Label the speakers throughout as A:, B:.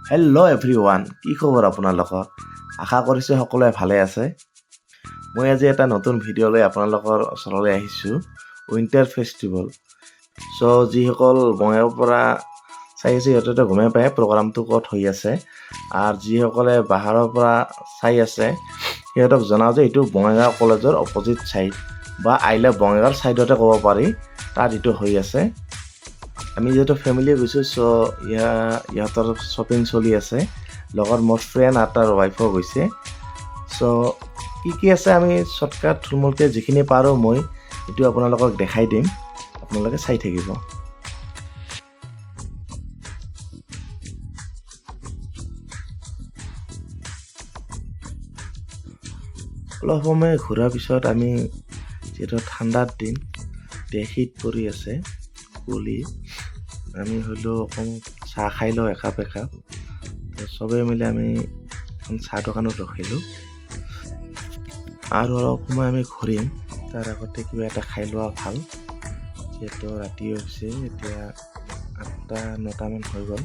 A: Hello' everyone, কি খবৰ আপোনালোকৰ? আশা কৰিছোঁ সকলোৱে ভালে আছে। মই আজি এটা নতুন ভিডিঅ' লৈ আপোনালোকৰ ওচৰলৈ আহিছোঁ, উইণ্টাৰ ফেষ্টিভেল। চ' যিসকল বঙাইৰ পৰা চাই আছে সিহঁতেতো গমেই পায় প্ৰগ্ৰামটো ক'ত হৈ আছে, আৰু যিসকলে বাহিৰৰ পৰা চাই আছে সিহঁতক জনাওঁ যে এইটো বঙাইগাঁও কলেজৰ অপজিট ছাইড বা আই লাভ বঙাইগাঁৱৰ ছাইডতে ক'ব পাৰি, তাত এইটো হৈ আছে। আমি যিহেতু ফেমিলি গৈছোঁ, চ' ইহঁতৰ শ্বপিং চলি আছে। লগত মোৰ ফ্ৰেণ্ড আৰু তাৰ ৱাইফো গৈছে। চ' কি আছে আমি শ্বৰ্টকাট থুলমূলকৈ যিখিনি পাৰোঁ মই এইটো আপোনালোকক দেখাই দিম, আপোনালোকে চাই থাকিব। অলপ সময় ঘূৰাৰ পিছত আমি যিহেতু ঠাণ্ডাৰ দিন, এতিয়া শীত পৰি আছে কুলি, আমি হ'লেও অকণ চাহ খাই লওঁ একাপ। চবেই মিলি আমি এখন চাহ দোকানত ৰখিলোঁ আৰু অলপ সময় আমি ঘূৰিম। তাৰ আগতে কিবা এটা খাই লোৱা ভাল, যিহেতু ৰাতি হৈছে, এতিয়া 8-9টামান হৈ গ'ল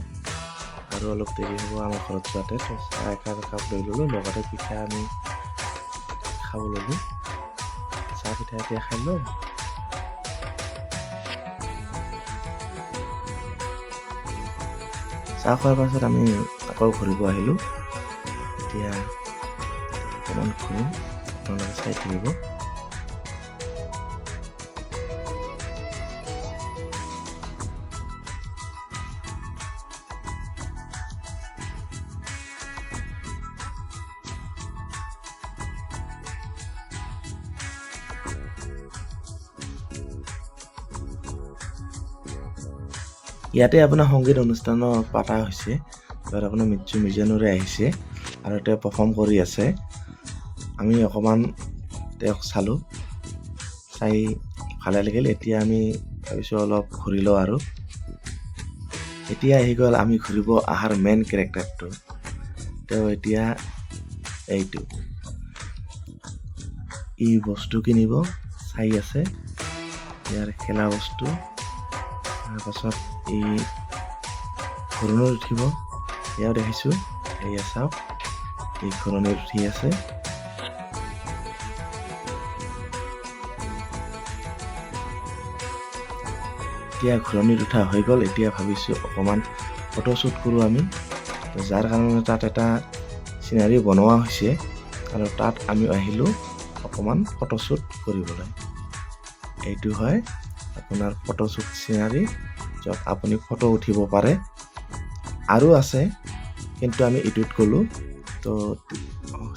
A: আৰু অলপ দেৰি হ'ব আমাৰ ঘৰত যোৱাতে। তো চাহ একাপ লৈ ল'লোঁ, লগতে পিঠা আমি খাব ল'লোঁ। চাহ পিঠা এতিয়া খাই লওঁ। চাহ খোৱাৰ পাছত আমি আকৌ ঘূৰিব আহিলোঁ। এতিয়া অকণমান ঘূৰিম, আপোনালোকে চাই থাকিব। ইয়াতে আপোনাৰ সংগীত অনুষ্ঠানো পতা হৈছে, য'ত আপোনাৰ মিৎজু মিজানুৰে আহিছে আৰু তেওঁ পাৰফৰ্ম কৰি আছে। আমি অকণমান তেওঁক চালোঁ, চাই ভালে লাগিল। এতিয়া আমি ভাবিছোঁ অলপ ঘূৰি লওঁ আৰু এতিয়া আহি গ'ল আমি ঘূৰিব অহাৰ মেইন কেৰেক্টাৰটো। তেওঁ এতিয়া এইটো বস্তু কিনিব চাই আছে, ইয়াৰ খেলা বস্তু। তাৰপাছত ঘূৰণিত উঠিব, এয়াও দেখিছোঁ। এয়া চাওক, এই ঘূৰণিত উঠি আছে। এতিয়া ঘূৰণিত উঠা হৈ গ'ল। এতিয়া ভাবিছোঁ অকণমান ফটোশ্বুট কৰোঁ আমি, যাৰ কাৰণে তাত এটা চিনাৰী বনোৱা হৈছে আৰু তাত আমি আহিলোঁ অকণমান ফটোশ্বুট কৰিবলৈ। এইটো হয় আপোনাৰ ফটোশ্বুট চিনাৰী, য'ত আপুনি ফটো উঠিব পাৰে। আৰু আছে, কিন্তু আমি এইটোত গ'লোঁ। তো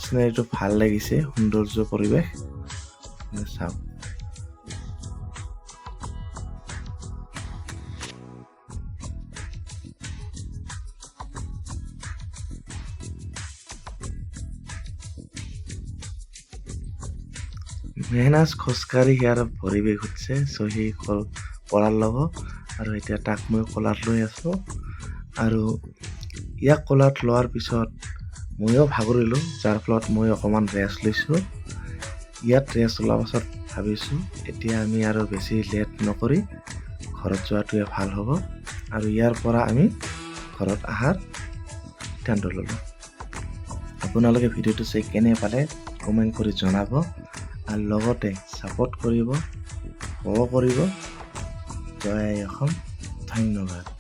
A: চিনাৰীটো ভাল লাগিছে, সৌন্দৰ্য পৰিৱেশ চাওক। মেহনাজ খোজকাঢ়ি ইয়াৰ পৰিৱেশ উঠছে, চ' সি কলাৰ ল'ব আৰু এতিয়া তাক মই কলাত লৈ আছোঁ। আৰু ইয়াক কলাত লোৱাৰ পিছত ময়ো ভাগৰিলোঁ, যাৰ ফলত মই অকণমান ৰেষ্ট লৈছোঁ। ইয়াত ৰেষ্ট লোৱাৰ পাছত ভাবিছোঁ এতিয়া আমি আৰু বেছি লেট নকৰি ঘৰত যোৱাটোৱে ভাল হ'ব, আৰু ইয়াৰ পৰা আমি ঘৰত অহাৰ সিদ্ধান্ত ল'লোঁ। আপোনালোকে ভিডিঅ'টো চাই কেনে পালে কমেণ্ট কৰি জনাব, আৰু লগতে ছাপোৰ্ট কৰিব, জয় আই অসম। ধন্যবাদ।